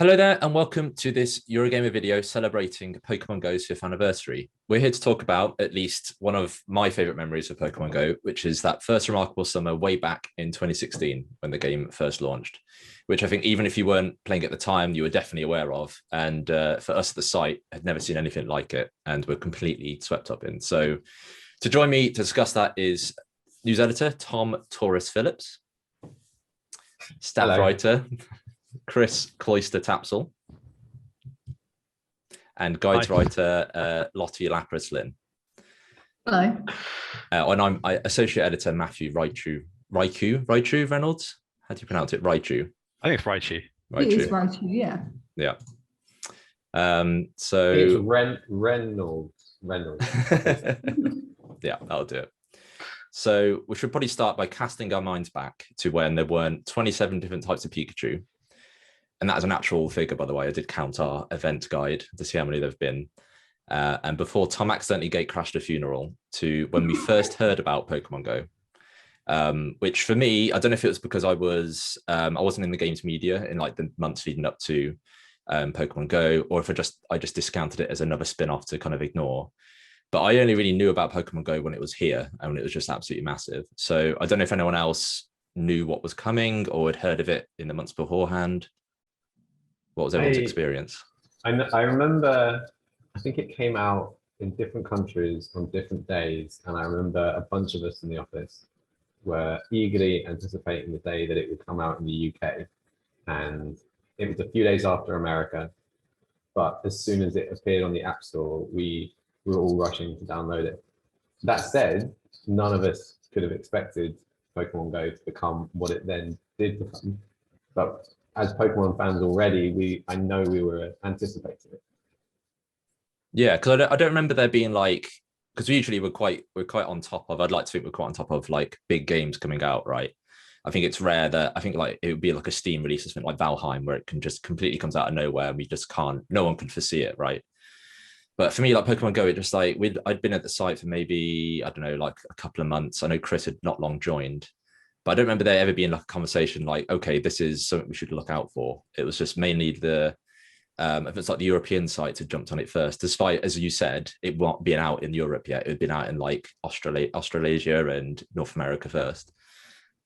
Hello there, and welcome to this Eurogamer video celebrating Pokemon Go's 5th anniversary. We're here to talk about at least one of my favorite memories of Pokemon Go, which is that first remarkable summer way back in 2016 when the game first launched, which I think even if you weren't playing at the time, you were definitely aware of. And for us at the site, had never seen anything like it and were completely swept up in. So to join me to discuss that is news editor Tom Phillips, staff Hello. writer Chris Tapsell, and guides writer Lottie Lynn. Hello. And I'm associate editor Matthew Reynolds. How do you pronounce it? Raichu. I think it's Raichu. It is Raichu, yeah. Yeah. So it's Reynolds. Yeah, that'll do it. So we should probably start by casting our minds back to when there weren't 27 different types of Pikachu. And that is an actual figure, by the way. I did count our event guide to see how many there've been. And before Tom accidentally gate crashed a funeral, to when we first heard about Pokemon Go, which for me, I don't know if it was because I wasn't in the games media in like the months leading up to Pokemon Go, or if I just discounted it as another spin-off to kind of ignore. But I only really knew about Pokemon Go when it was here and when it was just absolutely massive. So I don't know if anyone else knew what was coming or had heard of it in the months beforehand. What was everyone's experience? I remember, I think it came out in different countries on different days. And I remember a bunch of us in the office were eagerly anticipating the day that it would come out in the UK. And it was a few days after America. But as soon as it appeared on the App Store, we were all rushing to download it. That said, none of us could have expected Pokemon Go to become what it then did become. But as Pokemon fans already, I know we were anticipating it. Yeah, because I don't remember there being like, because usually we're quite on top of. I'd like to think we're quite on top of like big games coming out, right? I think it's rare that I think like it would be like a Steam release or something like Valheim, where it can just completely comes out of nowhere and we just can't. No one can foresee it, right? But for me, like Pokemon Go, it just like I'd been at the site for maybe, I don't know, like a couple of months. I know Chris had not long joined. But I don't remember there ever being like a conversation like, okay, this is something we should look out for. It was just mainly if it's like the European sites had jumped on it first, despite, as you said, it won't being out in Europe yet. It had been out in like Australasia and North America first.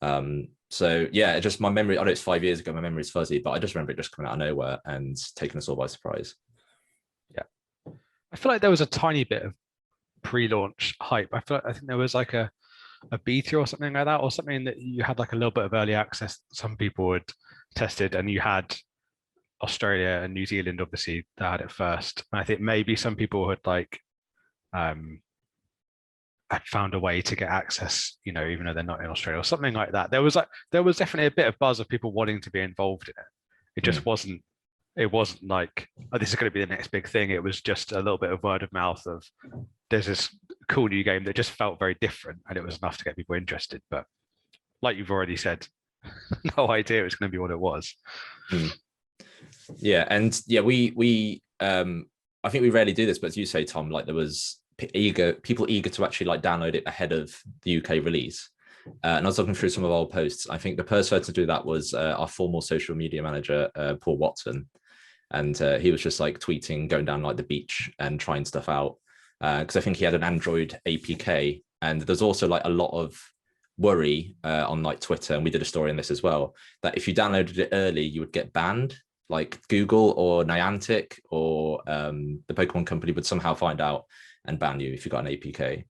So yeah, just my memory, I know it's 5 years ago, my memory is fuzzy, but I just remember it just coming out of nowhere and taking us all by surprise. Yeah. I feel like there was a tiny bit of pre-launch hype. I think there was like a beta or something like that, or something that you had like a little bit of early access. Some people had tested, and you had Australia and New Zealand obviously that had it first. And I think maybe some people had like had found a way to get access, you know, even though they're not in Australia or something like that. There was definitely a bit of buzz of people wanting to be involved in it. It just wasn't like, oh, this is going to be the next big thing. It was just a little bit of word of mouth of there's this cool new game that just felt very different, and it was enough to get people interested. But like you've already said, no idea it's going to be what it was. Yeah, and yeah, we I think we rarely do this, but as you say, Tom, like there was people eager to actually like download it ahead of the UK release. And I was looking through some of our old posts. I think the person to do that was our former social media manager, Paul Watson. And he was just like tweeting, going down like the beach and trying stuff out. Because I think he had an Android APK. And there's also like a lot of worry on like Twitter, and we did a story on this as well, that if you downloaded it early, you would get banned. Like Google or Niantic or the Pokemon company would somehow find out and ban you if you got an APK.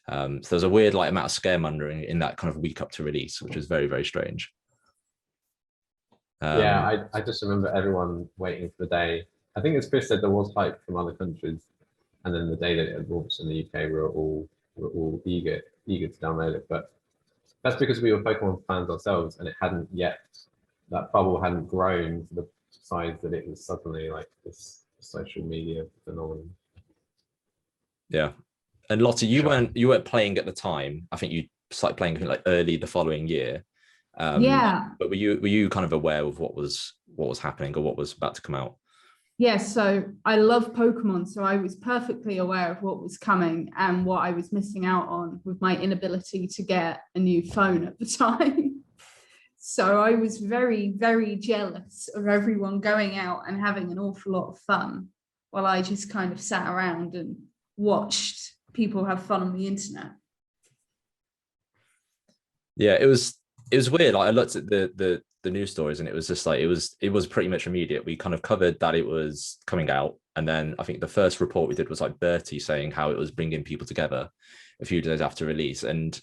So there's a weird like amount of scaremongering in that kind of week up to release, which was very, very strange. Yeah, I just remember everyone waiting for the day. I think as Chris said, there was hype from other countries, and then the day that it had launched in the UK, we were all eager to download it. But that's because we were Pokemon fans ourselves, and that bubble hadn't grown to the size that it was suddenly like this social media phenomenon. Yeah. And Lottie, you weren't playing at the time. I think you started playing like early the following year. Yeah. But were you kind of aware of what was happening or what was about to come out? Yes, so I love Pokemon, so I was perfectly aware of what was coming and what I was missing out on with my inability to get a new phone at the time. So I was very, very jealous of everyone going out and having an awful lot of fun while I just kind of sat around and watched people have fun on the internet. Yeah, it was weird. Like I looked at the news stories and it was just like it was pretty much immediate. We kind of covered that it was coming out, and then I think the first report we did was like Bertie saying how it was bringing people together a few days after release, and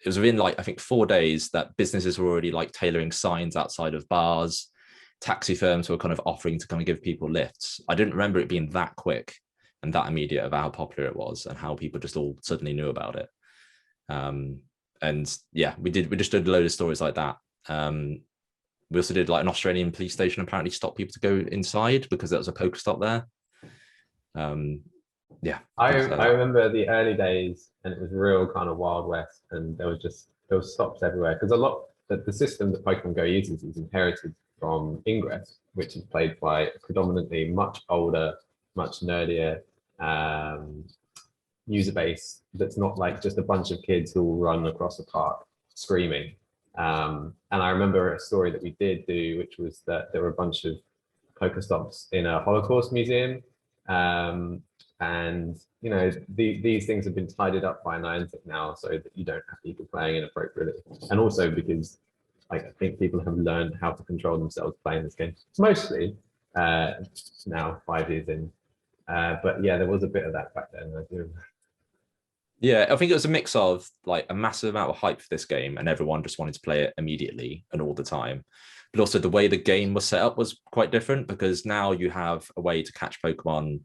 it was within like I think 4 days that businesses were already like tailoring signs outside of bars. Taxi firms were kind of offering to kind of give people lifts. I didn't remember it being that quick and that immediate of how popular it was and how people just all suddenly knew about it. And yeah, we just did a load of stories like that. We also did like an Australian police station apparently stopped people to go inside because there was a Pokestop there. Yeah, I remember the early days, and it was real kind of Wild West, and there was stops everywhere because the system that Pokemon Go uses is inherited from Ingress, which is played by a predominantly much older, much nerdier user base that's not like just a bunch of kids who will run across the park screaming. And I remember a story that we did do, which was that there were a bunch of Pokestops in a Holocaust museum. And you know, these things have been tidied up by Niantic now so that you don't have people playing inappropriately. And also because like, I think people have learned how to control themselves playing this game, mostly now 5 years in. But yeah, there was a bit of that back then. I do. Yeah, I think it was a mix of like a massive amount of hype for this game and everyone just wanted to play it immediately and all the time. But also the way the game was set up was quite different because now you have a way to catch Pokemon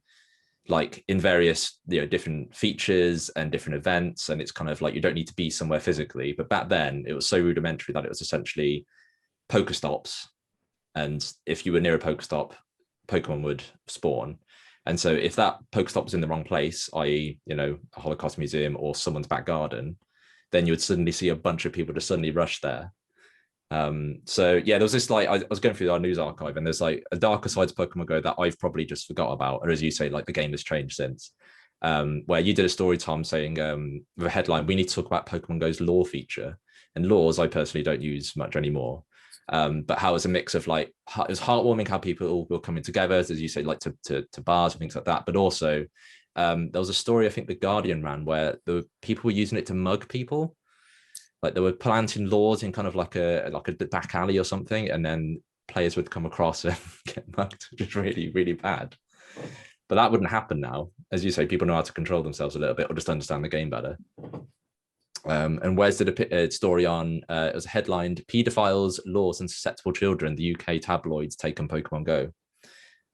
like in various, you know, different features and different events. And it's kind of like you don't need to be somewhere physically. But back then it was so rudimentary that it was essentially Pokestops. And if you were near a Pokestop, Pokemon would spawn. And so if that Pokestop was in the wrong place, i.e., you know, a Holocaust museum or someone's back garden, then you would suddenly see a bunch of people just suddenly rush there. So yeah, there was this like, I was going through our news archive and there's like a darker side to Pokemon Go that I've probably just forgot about. Or as you say, like the game has changed since. Where you did a story, Tom, saying with a headline, we need to talk about Pokemon Go's lore feature. And laws I personally don't use much anymore. But how it's a mix of like it was heartwarming how people all were coming together, as you say, like to bars and things like that. But also there was a story I think the Guardian ran where the people were using it to mug people, like they were planting laws in kind of like a back alley or something, and then players would come across and get mugged, which is really, really bad. But that wouldn't happen now, as you say. People know how to control themselves a little bit or just understand the game better. And Wes did a story on, it was headlined, Pedophiles, Laws and Susceptible Children, the UK tabloids take on Pokemon Go.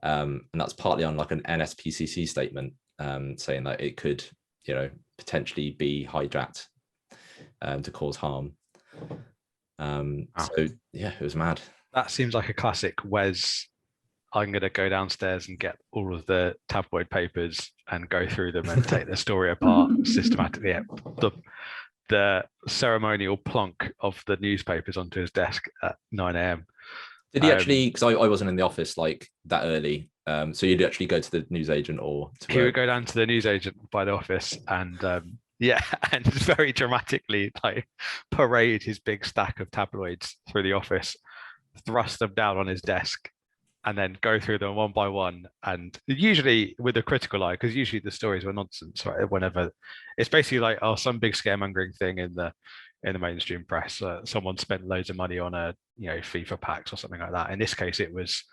And that's partly on like an NSPCC statement saying that it could, you know, potentially be hijacked to cause harm. So yeah, it was mad. That seems like a classic Wes. I'm going to go downstairs and get all of the tabloid papers and go through them and take the story apart systematically. The ceremonial plonk of the newspapers onto his desk at 9 a.m. Did he actually, because I wasn't in the office like that early, so you'd actually go to the newsagent or to he would go down to the newsagent by the office and and very dramatically like parade his big stack of tabloids through the office, thrust them down on his desk, and then go through them one by one, and usually with a critical eye, because usually the stories were nonsense, right? Whenever it's basically like, oh, some big scaremongering thing in the mainstream press, someone spent loads of money on a, you know, FIFA packs or something like that. In this case, it was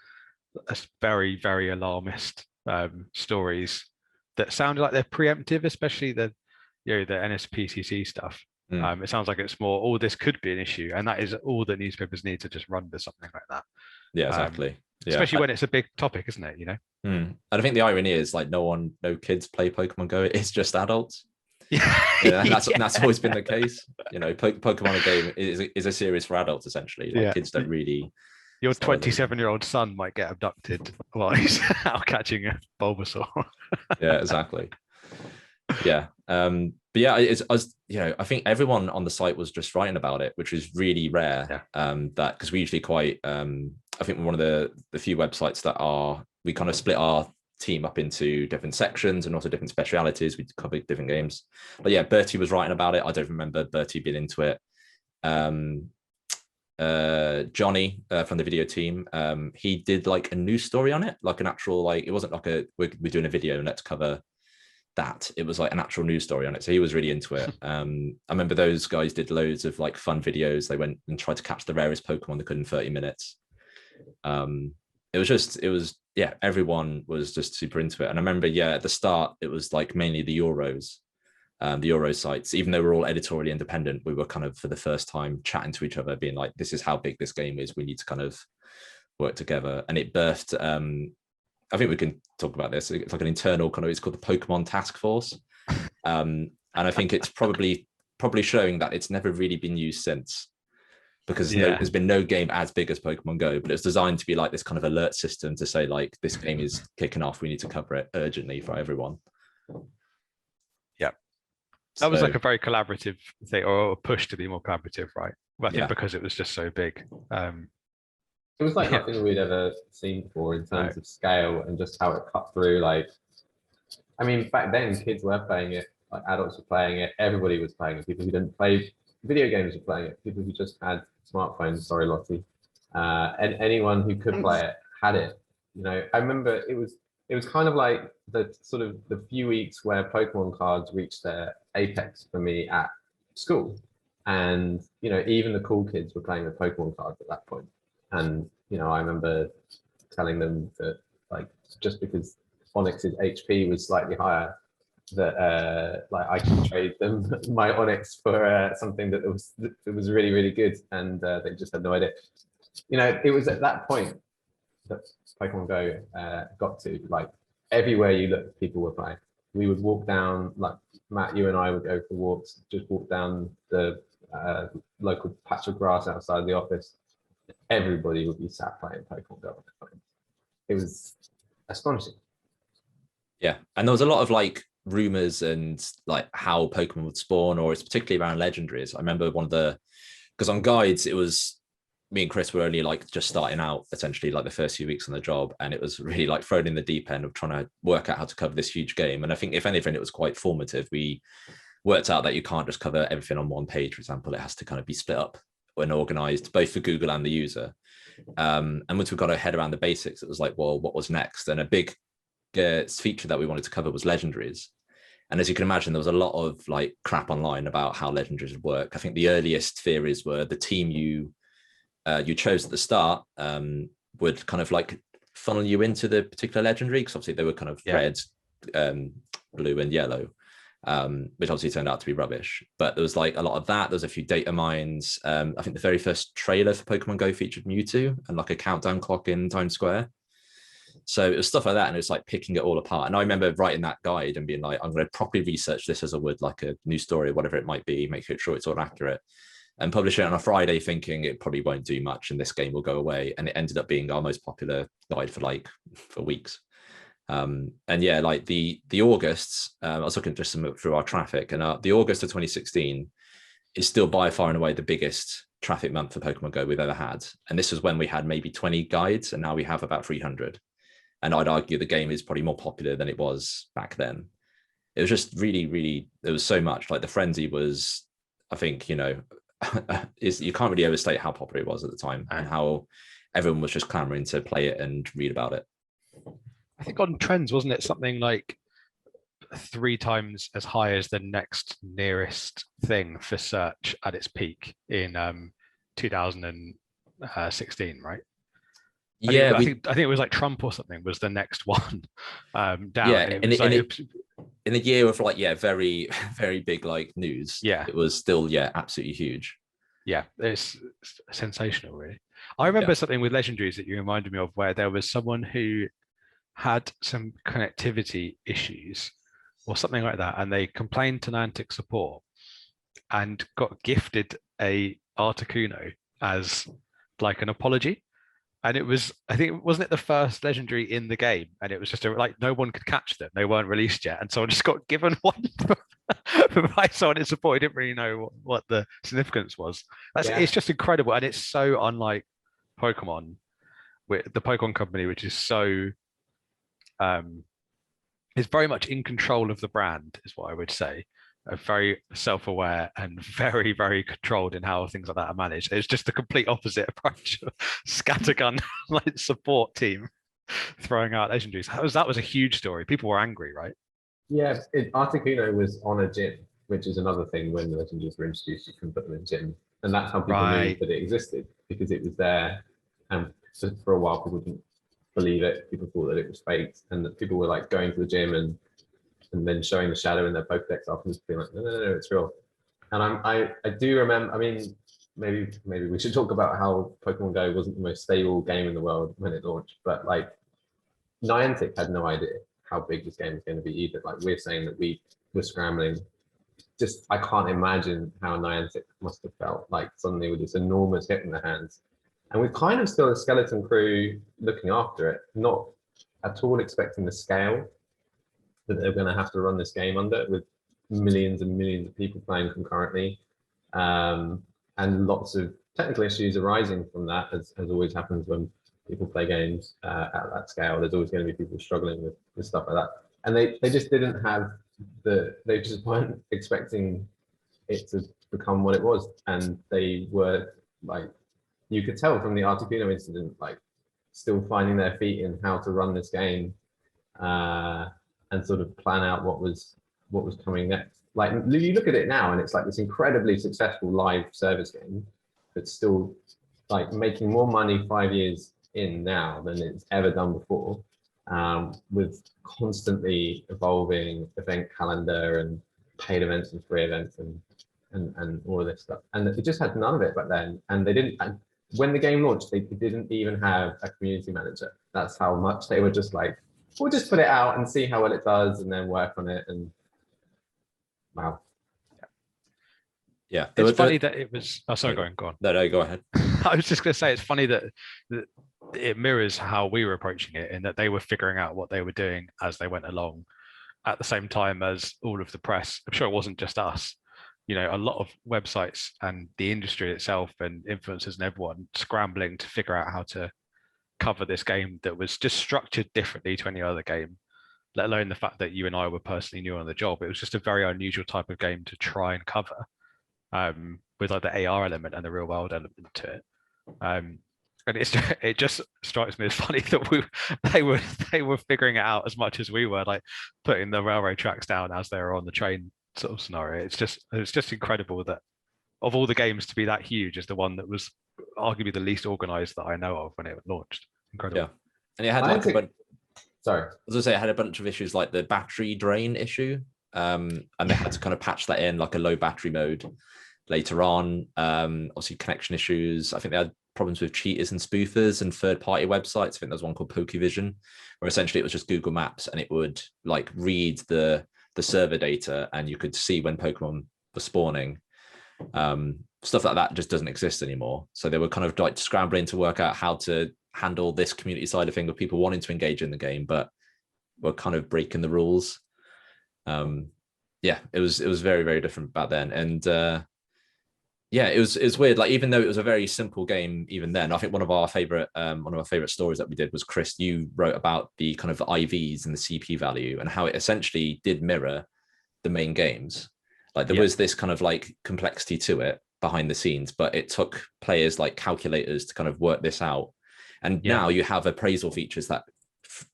a very, very alarmist stories that sounded like they're preemptive, especially the, you know, the NSPCC stuff. It sounds like it's more, oh, this could be an issue, and that is all that newspapers need to just run with something like that. Yeah, exactly. Yeah. Especially when it's a big topic, isn't it? You know. And I think the irony is like no kids play Pokemon Go. It's just adults. Yeah, that's always been the case. You know, Pokemon game is a series for adults essentially. Like, kids don't really. Your 27-year-old son might get abducted while he's out catching a Bulbasaur. Yeah, exactly. Yeah. But yeah, I think everyone on the site was just writing about it, which is really rare. Yeah. That because we usually quite, I think we're one of the few websites that we kind of split our team up into different sections and also different specialities. We cover different games. But yeah, Bertie was writing about it. I don't remember Bertie being into it. Johnny from the video team, he did like a news story on it, like an actual, like, it wasn't like we're doing a video and let's cover that. It was like an actual news story on it. So he was really into it. I remember those guys did loads of like fun videos. They went and tried to catch the rarest Pokemon they could in 30 minutes. Yeah, everyone was just super into it. And I remember, yeah, at the start, it was like mainly the Euros sites. Even though we're all editorially independent, we were kind of for the first time chatting to each other, being like, this is how big this game is. We need to kind of work together. And it birthed, I think we can talk about this. It's like an internal kind of, it's called the Pokemon Task Force. And I think it's probably showing that it's never really been used since, because there's been no game as big as Pokemon Go, but it's designed to be like this kind of alert system to say, like, this game is kicking off. We need to cover it urgently for everyone. Yeah. That was like a very collaborative thing, or a push to be more collaborative, right? Well, I think because it was just so big. It was like nothing we'd ever seen before in terms of scale and just how it cut through. Like, I mean, back then kids were playing it, like adults were playing it, everybody was playing it. People who didn't play video games were playing it. People who just had smartphones, sorry, Lottie, and anyone who could play it had it. You know, I remember it was kind of like the sort of the few weeks where Pokemon cards reached their apex for me at school, and you know, even the cool kids were playing with Pokemon cards at that point. And you know, I remember telling them that, like, just because Onyx's HP was slightly higher, that like I could trade them my Onyx for something that was really, really good, and they just had no idea. You know, it was at that point that Pokemon Go got to, like, everywhere you looked, people were playing. We would walk down, like Matt, you and I would go for walks, just walk down the local patch of grass outside the office. Everybody would be sat playing Pokemon Go. It was astonishing. Yeah, and there was a lot of like rumors and like how Pokemon would spawn, or it's particularly around legendaries. I remember because on guides, it was me and Chris were only like just starting out, essentially, like the first few weeks on the job, and it was really like thrown in the deep end of trying to work out how to cover this huge game. And I think if anything, it was quite formative. We worked out that you can't just cover everything on one page, for example. It has to kind of be split up and organized both for Google and the user. And once we got our head around the basics, it was like, well, what was next? And a big feature that we wanted to cover was legendaries. And as you can imagine, there was a lot of like crap online about how legendaries would work. I think the earliest theories were the team you chose at the start would kind of like funnel you into the particular legendary, because obviously they were kind of red, blue and yellow, which obviously turned out to be rubbish. But there was like a lot of that. There's a few data mines. I think the very first trailer for Pokemon Go featured Mewtwo and like a countdown clock in Times Square. So it was stuff like that, and it was like picking it all apart. And I remember writing that guide and being like, I'm going to properly research this as I would like a news story, whatever it might be, make sure it's all accurate, and publish it on a Friday, thinking it probably won't do much and this game will go away. And it ended up being our most popular guide for weeks. And yeah, like the Augusts, I was looking just through our traffic, and the August of 2016 is still by far and away the biggest traffic month for Pokemon Go we've ever had. And this was when we had maybe 20 guides, and now we have about 300. And I'd argue the game is probably more popular than it was back then. It was just really, really, there was so much. Like the frenzy was, I think, you know, you can't really overstate how popular it was at the time and how everyone was just clamoring to play it and read about it. I think on trends, wasn't it something like 3 times as high as the next nearest thing for search at its peak in 2016, right? I think it was like Trump or something was the next one down. Yeah, in a year of like very, very big like news. Yeah, it was still absolutely huge. Yeah, it's sensational, really. I remember something with legendaries that you reminded me of, where there was someone who had some connectivity issues or something like that, and they complained to Niantic support and got gifted a Articuno as like an apology. And it was, I think, wasn't it the first legendary in the game? And it was just like no one could catch them; they weren't released yet, and someone just got given one by someone in support. I didn't really know what the significance was. It's just incredible, and it's so unlike Pokemon, with the Pokemon Company, which is so is very much in control of the brand, is what I would say. are very self-aware and very, very controlled in how things like that are managed. It's just the complete opposite approach. Scattergun like support team throwing out legendaries. That was a huge story. People were angry, right? Yeah, Articuno was on a gym, which is another thing. When the legendaries were introduced, you can put them in gym, and that's how people knew that it existed, because it was there. And so for a while, people didn't believe it. People thought that it was fake, and that people were like going to the gym and then showing the shadow in their Pokedex afterwards, being like, no, it's real. And I do remember. I mean, maybe we should talk about how Pokemon Go wasn't the most stable game in the world when it launched, but like Niantic had no idea how big this game is going to be either. Like we're saying that we were scrambling. Just I can't imagine how Niantic must have felt like suddenly with this enormous hit in their hands. And we're kind of still a skeleton crew looking after it, not at all expecting the scale that they're going to have to run this game under, with millions and millions of people playing concurrently, and lots of technical issues arising from that, as always happens when people play games at that scale. There's always going to be people struggling with stuff like that. And they just didn't have they just weren't expecting it to become what it was. And they were like, you could tell from the Articuno incident, like still finding their feet in how to run this game and sort of plan out what was coming next. Like you look at it now and it's like this incredibly successful live service game that's still like making more money 5 years in now than it's ever done before, with constantly evolving event calendar and paid events and free events and all of this stuff. And it just had none of it back then. And they didn't, and when the game launched, they didn't even have a community manager. That's how much they were just like, we'll just put it out and see how well it does and then work on it. And wow. Yeah, it's funny that it was. Oh, sorry, go on. No, go ahead. I was just going to say it's funny that it mirrors how we were approaching it, in that they were figuring out what they were doing as they went along, at the same time as all of the press. I'm sure it wasn't just us. You know, a lot of websites and the industry itself and influencers and everyone scrambling to figure out how to cover this game that was just structured differently to any other game, let alone the fact that you and I were personally new on the job. It was just a very unusual type of game to try and cover, with like the AR element and the real world element to it. And it just strikes me as funny that they were figuring it out as much as we were, like putting the railroad tracks down as they were on the train sort of scenario. It's just incredible that of all the games to be that huge is the one that was arguably the least organized that I know of when it launched. Incredible. Yeah, and it had like a bunch. Sorry, as I say, it had a bunch of issues like the battery drain issue, and they had to kind of patch that in, like a low battery mode later on. Obviously, connection issues. I think they had problems with cheaters and spoofers and third-party websites. I think there's one called Pokevision, where essentially it was just Google Maps and it would like read the server data and you could see when Pokemon were spawning. Stuff like that just doesn't exist anymore. So they were kind of like scrambling to work out how to handle this community side of thing of people wanting to engage in the game, but were kind of breaking the rules. Yeah, it was very, very different back then. And yeah, it was weird. Like, even though it was a very simple game, even then, I think one of our favorite stories that we did was, Chris, you wrote about the kind of IVs and the CP value and how it essentially did mirror the main games. Like there was this kind of like complexity to it behind the scenes, but it took players like calculators to kind of work this out. And now you have appraisal features that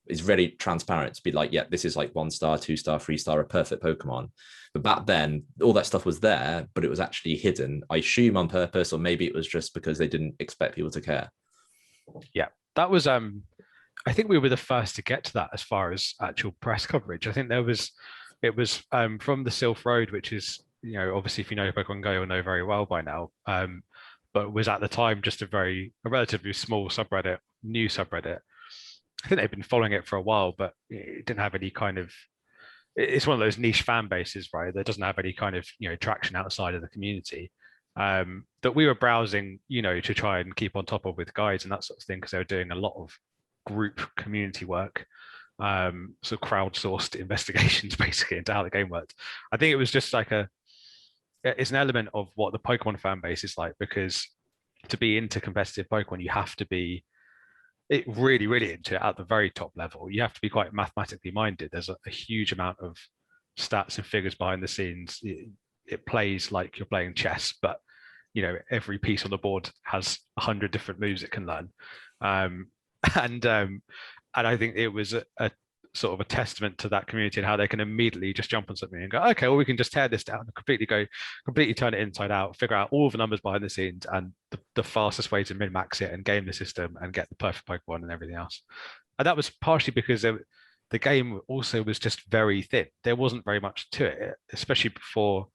is really transparent to be like, yeah, this is like 1 star, 2 star, 3 star, a perfect Pokemon. But back then, all that stuff was there, but it was actually hidden, I assume on purpose, or maybe it was just because they didn't expect people to care. Yeah, that was, I think we were the first to get to that as far as actual press coverage. I think it was from the Sylph Road, which is, you know, obviously if you know Pokemon Go, you'll know very well by now, but was at the time just a relatively small subreddit, new subreddit. I think they've been following it for a while, but it didn't have any kind of, it's one of those niche fan bases, right? That doesn't have any kind of, you know, traction outside of the community, that we were browsing, you know, to try and keep on top of with guides and that sort of thing, because they were doing a lot of group community work, so crowdsourced investigations basically into how the game worked. I think it was just like it's an element of what the Pokemon fan base is like, because to be into competitive Pokemon, you have to be really, really into it at the very top level. You have to be quite mathematically minded. There's a huge amount of stats and figures behind the scenes. It plays like you're playing chess, but every piece on the board has 100 different moves it can learn. And I think it was a sort of a testament to that community and how they can immediately just jump on something and go, okay, well, we can just tear this down and completely turn it inside out, figure out all of the numbers behind the scenes and the fastest way to min-max it and game the system and get the perfect Pokemon and everything else. And that was partially because the game also was just very thin. There wasn't very much to it, especially before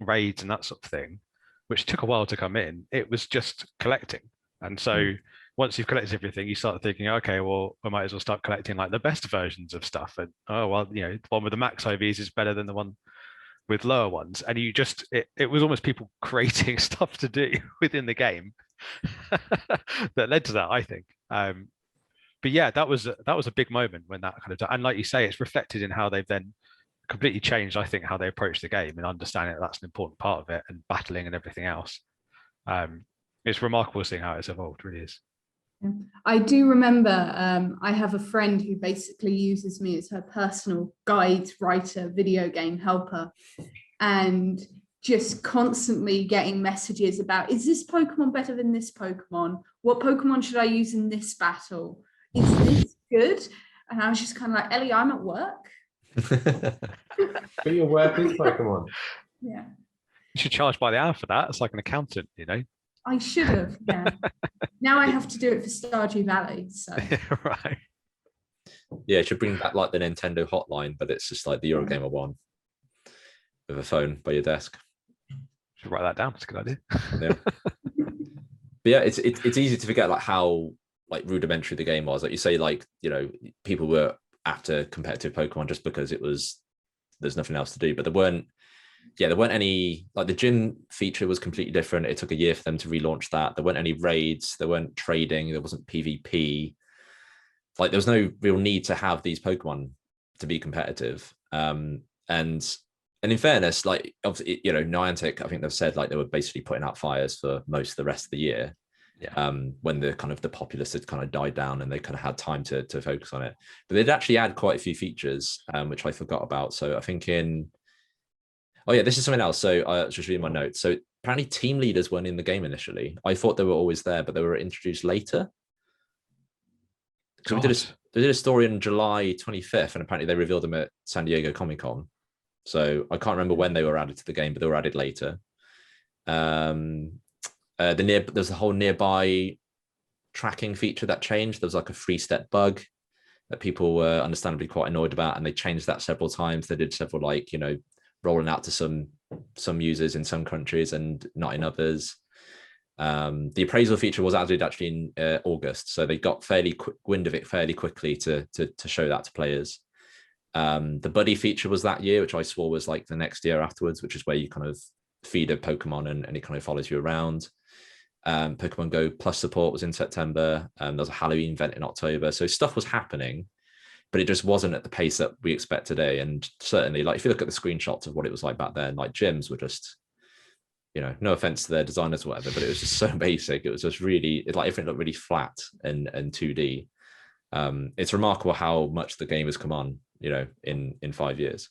raids and that sort of thing, which took a while to come in. It was just collecting. And so once you've collected everything, you start thinking, okay, well, we might as well start collecting like the best versions of stuff. And the one with the max IVs is better than the one with lower ones. And you just, it was almost people creating stuff to do within the game that led to that, I think. But yeah, that was a big moment when that kind of, and like you say, it's reflected in how they've then completely changed, I think, how they approach the game and understanding that that's an important part of it and battling and everything else. It's remarkable seeing how it's evolved, really is. I do remember I have a friend who basically uses me as her personal guide, writer, video game helper, and just constantly getting messages about, is this Pokemon better than this Pokemon? What Pokemon should I use in this battle? Is this good? And I was just kind of like, Ellie, I'm at work. But your work is Pokemon. Yeah. You should charge by the hour for that. It's like an accountant, I should have, yeah. Now I have to do it for Stardew Valley. So right. Yeah, it should bring back like the Nintendo hotline, but it's just like the Eurogamer one with a phone by your desk. Should write that down. That's a good idea. Yeah. But yeah, it's easy to forget like how like rudimentary the game was. Like you say, like, people were after competitive Pokemon just because there's nothing else to do. But there weren't any, like the gym feature was completely different. It took a year for them to relaunch that. There weren't any raids, there weren't trading, there wasn't PvP. Like there was no real need to have these Pokemon to be competitive. And in fairness, like obviously, Niantic, I think they've said like they were basically putting out fires for most of the rest of the year. Yeah. When the kind of the populace had kind of died down and they kind of had time to focus on it. But they'd actually add quite a few features, which I forgot about. So I think this is something else. So I was just reading my notes. So apparently team leaders weren't in the game initially. I thought they were always there, but they were introduced later. So they did a story on July 25th, and apparently they revealed them at San Diego Comic-Con. So I can't remember when they were added to the game, but they were added later. There's a whole nearby tracking feature that changed. There was like a 3-step bug that people were understandably quite annoyed about, and they changed that several times. They did several rolling out to some users in some countries and not in others. The appraisal feature was added actually in August, so they got fairly quick wind of it fairly quickly to show that to players. The buddy feature was that year, which I swore was like the next year afterwards, which is where you kind of feed a Pokemon and it kind of follows you around. Pokemon Go Plus support was in September. There was a Halloween event in October, so stuff was happening, but it just wasn't at the pace that we expect today. And certainly, like if you look at the screenshots of what it was like back then, like gyms were just, no offense to their designers or whatever, but it was just so basic. It was just really, like everything looked really flat and 2D. It's remarkable how much the game has come on, in 5 years.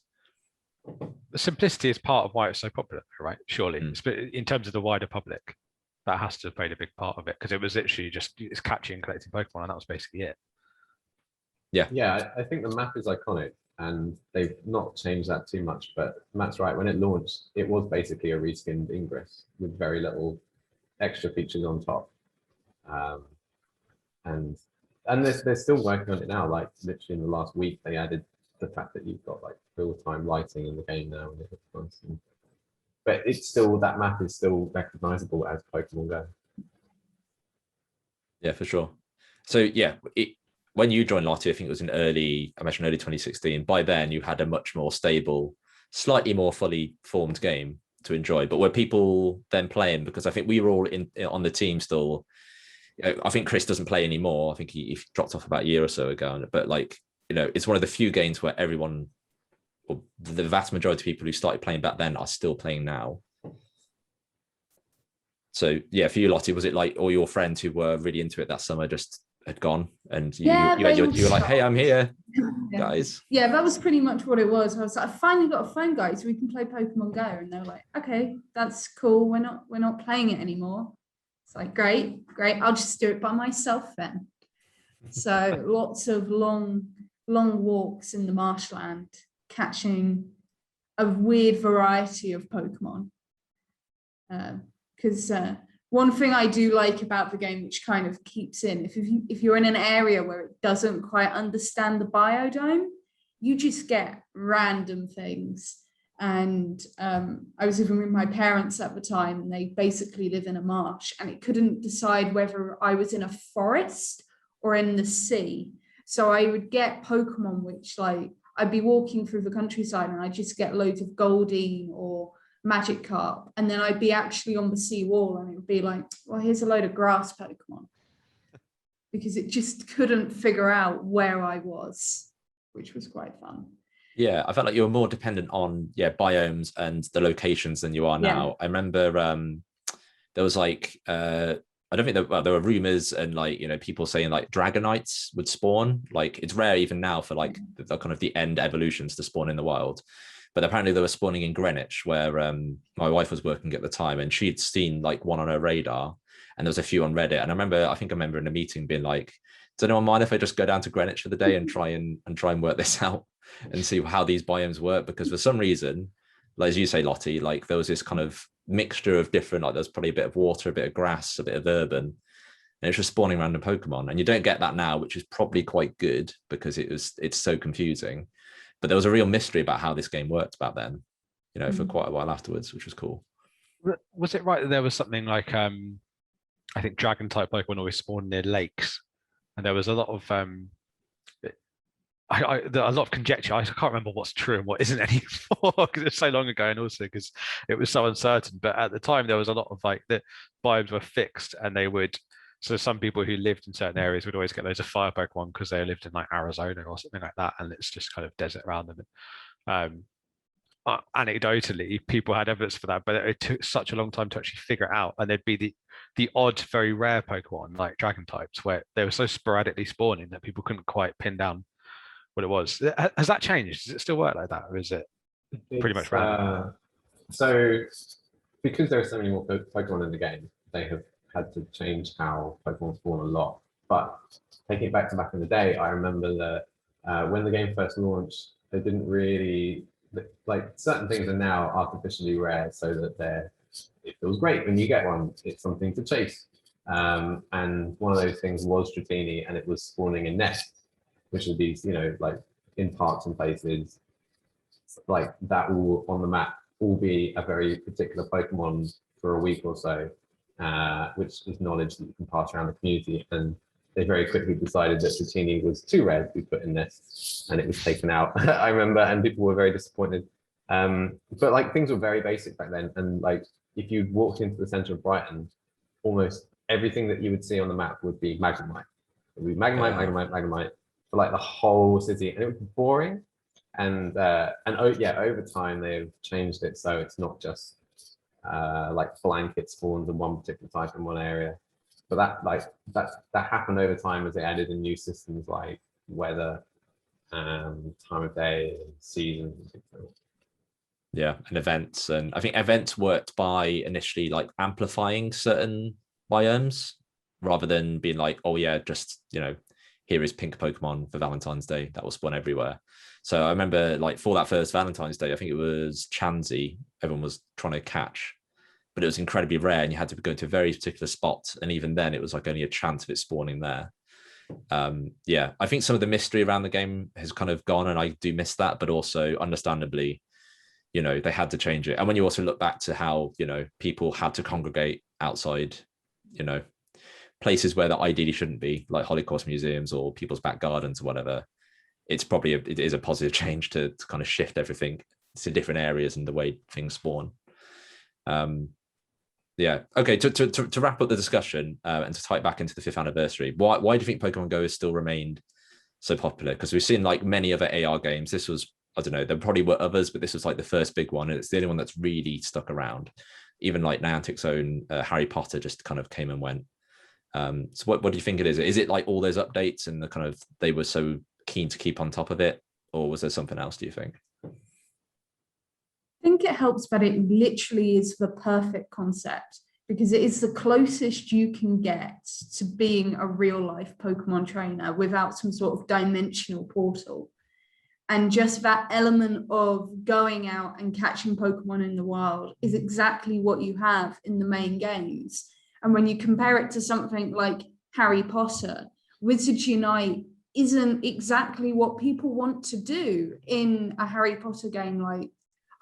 The simplicity is part of why it's so popular, right? Surely, in terms of the wider public, that has to have played a big part of it, because it was literally just it's catching and collecting Pokemon, and that was basically it. Yeah, I think the map is iconic, and they've not changed that too much. But Matt's right. When it launched, it was basically a reskinned Ingress with very little extra features on top. And they're still working on it now. Like literally in the last week, they added the fact that you've got like real-time lighting in the game now, and it looks nice. But it's still, that map is still recognizable as Pokemon Go. Yeah, for sure. So yeah, when you joined Lottie, I think it was in early 2016. By then, you had a much more stable, slightly more fully formed game to enjoy. But were people then playing? Because I think we were all on the team still. I think Chris doesn't play anymore. I think he dropped off about a year or so ago. But it's one of the few games where everyone, or the vast majority of people who started playing back then, are still playing now. So yeah, for you, Lottie, was it like all your friends who were really into it that summer just had gone, and Yeah, you they were all like, "Hey, I'm here, Yeah. guys." Yeah, that was pretty much what it was. I was like, I finally got a phone, guys. We can play Pokemon Go, and they were like, "Okay, that's cool. We're not playing it anymore." It's like, great. I'll just do it by myself then. So lots of long walks in the marshland, catching a weird variety of Pokemon. Because one thing I do like about the game, which kind of keeps in, if you're in an area where it doesn't quite understand the biodome, you just get random things. And I was living with my parents at the time, and they basically live in a marsh, and it couldn't decide whether I was in a forest or in the sea. So I would get Pokemon, which like I'd be walking through the countryside and I'd just get loads of Goldeen or Magikarp, and then I'd be actually on the sea wall and it would be like, well, here's a load of grass Pokemon, because it just couldn't figure out where I was, which was quite fun. Yeah, I felt like you were more dependent on biomes and the locations than you are now. I remember there was like I don't think there were rumors and like, people saying like Dragonites would spawn. Like it's rare even now for like the kind of the end evolutions to spawn in the wild. But apparently they were spawning in Greenwich, where my wife was working at the time, and she'd seen like one on her radar, and there was a few on Reddit. And I think I remember in a meeting being like, does anyone mind if I just go down to Greenwich for the day and try and work this out and see how these biomes work? Because for some reason, like as you say, Lottie, like there was this kind of mixture of different, like there's probably a bit of water, a bit of grass, a bit of urban, and it's just spawning random Pokemon. And you don't get that now, which is probably quite good because it's so confusing. But there was a real mystery about how this game worked back then, for quite a while afterwards, which was cool. Was it right that there was something like I think dragon type Pokemon always spawned near lakes, and there was a lot of a lot of conjecture. I can't remember what's true and what isn't anymore because it's so long ago, and also because it was so uncertain. But at the time, there was a lot of like the biomes were fixed, and they would. So some people who lived in certain areas would always get loads of fire Pokemon because they lived in like Arizona or something like that, and it's just kind of desert around them. Anecdotally, people had evidence for that, but it took such a long time to actually figure it out. And there'd be the odd, very rare Pokemon like dragon types where they were so sporadically spawning that people couldn't quite pin down what it was. Has that changed? Does it still work like that, or is it pretty much random? So because there are so many more Pokemon in the game, they have had to change how Pokemon spawn a lot. But taking it back in the day, I remember that when the game first launched, they didn't really, like certain things are now artificially rare so that it feels great when you get one. It's something to chase. And one of those things was Dratini, and it was spawning in nests, which are these, like in parks and places like that will on the map all be a very particular Pokemon for a week or so, which is knowledge that you can pass around the community. And they very quickly decided that Dratini was too rare to be put in this, and it was taken out. I remember, and people were very disappointed. But like things were very basic back then, and like if you walked into the center of Brighton, almost everything that you would see on the map would be Magnemite. It would be Magnemite for like the whole city, and it was boring. And over time they've changed it so it's not just like blanket spawns of one particular type in one area, but that happened over time as they added in new systems like weather, time of day, seasons. Yeah, and events, and I think events worked by initially like amplifying certain biomes rather than being like, oh yeah, just here is pink Pokemon for Valentine's Day that will spawn everywhere. So I remember like for that first Valentine's Day, I think it was Chansey, everyone was trying to catch, but it was incredibly rare and you had to go to a very particular spot. And even then it was like only a chance of it spawning there. I think some of the mystery around the game has kind of gone, and I do miss that, but also understandably, they had to change it. And when you also look back to how, people had to congregate outside, places where that ideally shouldn't be, like Holocaust museums or people's back gardens or whatever, it is a positive change to kind of shift everything to different areas and the way things spawn. Okay, to wrap up the discussion and to tie it back into the 5th anniversary, why do you think Pokemon Go has still remained so popular? Because we've seen like many other AR games. This was, I don't know, there probably were others, but this was like the first big one, and it's the only one that's really stuck around. Even like Niantic's own Harry Potter just kind of came and went. So what do you think it is? Is it like all those updates and the kind of they were so keen to keep on top of it, or was there something else, do you think? I think it helps, but it literally is the perfect concept because it is the closest you can get to being a real life Pokemon trainer without some sort of dimensional portal. And just that element of going out and catching Pokemon in the wild is exactly what you have in the main games. And when you compare it to something like Harry Potter, Wizards Unite isn't exactly what people want to do in a Harry Potter game. Like,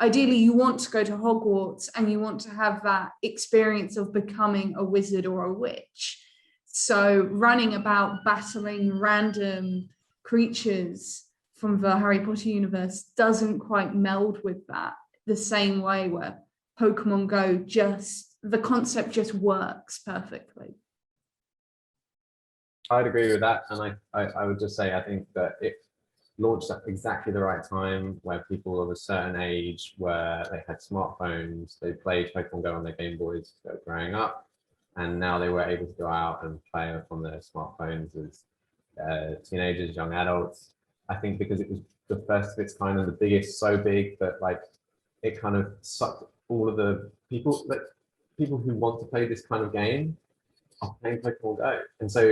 ideally, you want to go to Hogwarts and you want to have that experience of becoming a wizard or a witch. So running about battling random creatures from the Harry Potter universe doesn't quite meld with that the same way where Pokemon Go the concept just works perfectly. I'd agree with that. And I would just say, I think that it launched at exactly the right time where people of a certain age, where they had smartphones, they played Pokemon Go on their Game Boys growing up, and now they were able to go out and play on their smartphones as teenagers, young adults. I think because it was the first of its kind and the biggest, so big that like it kind of sucked all of the people who want to play this kind of game are playing Pokemon Go. And so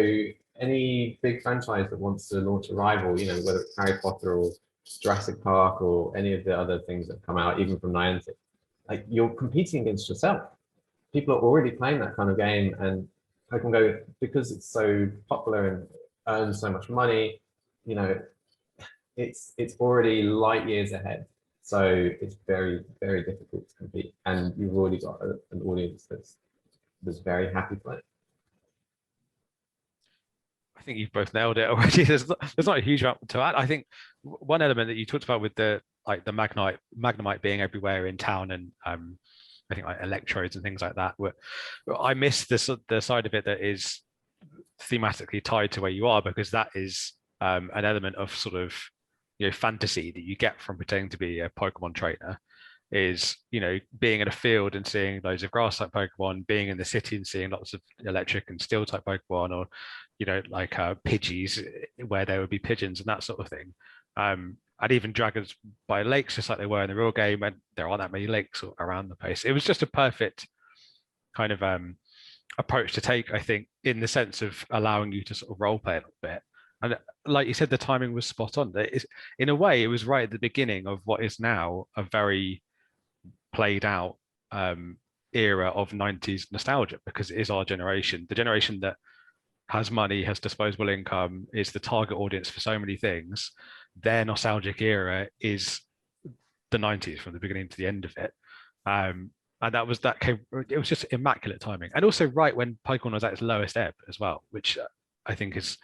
any big franchise that wants to launch a rival, you know, whether it's Harry Potter or Jurassic Park or any of the other things that come out, even from Niantic, like you're competing against yourself. People are already playing that kind of game, and Pokemon Go, because it's so popular and earns so much money, you know, it's already light years ahead. So it's very, very difficult to compete. And you've already got an audience that's very happy playing. I think you've both nailed it already. There's not a huge amount to add. I think one element that you talked about with the Magnemite being everywhere in town, and I think like electrodes and things like that. I miss the side of it that is thematically tied to where you are, because that is an element of sort of, you know, fantasy that you get from pretending to be a Pokemon trainer. Is, you know, being in a field and seeing loads of grass type Pokemon, being in the city and seeing lots of electric and steel type Pokemon, or, you know, like Pidgeys where there would be pigeons and that sort of thing. And even dragons by lakes, just like they were in the real game, and there aren't that many lakes around the place. It was just a perfect kind of approach to take, I think, in the sense of allowing you to sort of role play a little bit. And like you said, the timing was spot on. In a way, it was right at the beginning of what is now a very played out era of 90s nostalgia, because it is our generation, the generation that has money, has disposable income, is the target audience for so many things. Their nostalgic era is the 90s from the beginning to the end of it. And it was just immaculate timing, and also right when Pokemon was at its lowest ebb as well, which I think is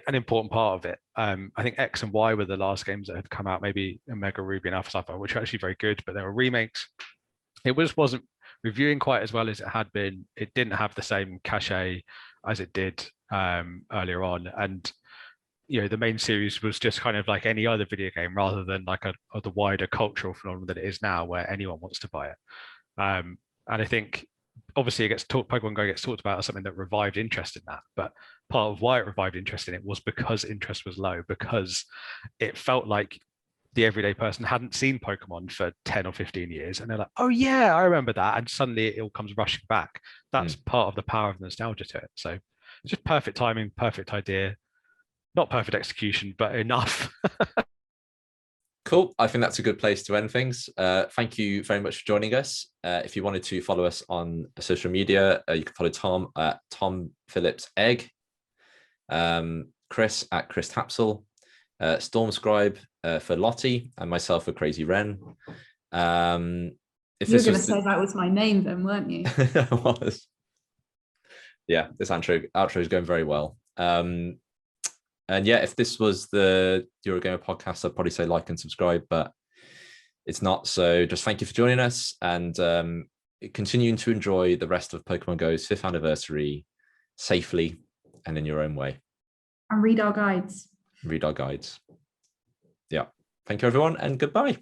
an important part of it. I think X and Y were the last games that had come out, maybe Omega Ruby and Alpha Sapphire, which were actually very good, but they were remakes. It wasn't reviewing quite as well as it had been. It didn't have the same cachet as it did earlier on. And, you know, the main series was just kind of like any other video game, rather than like the wider cultural phenomenon that it is now, where anyone wants to buy it. And I think obviously Pokemon Go gets talked about as something that revived interest in that, but part of why it revived interest in it was because interest was low, because it felt like the everyday person hadn't seen Pokemon for 10 or 15 years, and they're like, oh yeah, I remember that, and suddenly it all comes rushing back. That's part of the power of nostalgia to it. So it's just perfect timing, perfect idea, not perfect execution, but enough. Cool. I think that's a good place to end things. Thank you very much for joining us. If you wanted to follow us on social media, you can follow Tom at Tom Phillips Egg, Chris at Chris Tapsell, Stormscribe for Lottie, and myself for Crazy Wren. If you were going to say that was my name then, weren't you? It was. Yeah, this outro is going very well. And yeah, if this was the Eurogamer podcast, I'd probably say like and subscribe, but it's not. So just thank you for joining us, and continuing to enjoy the rest of Pokemon Go's 5th anniversary safely and in your own way. And read our guides. Read our guides. Yeah. Thank you, everyone, and goodbye.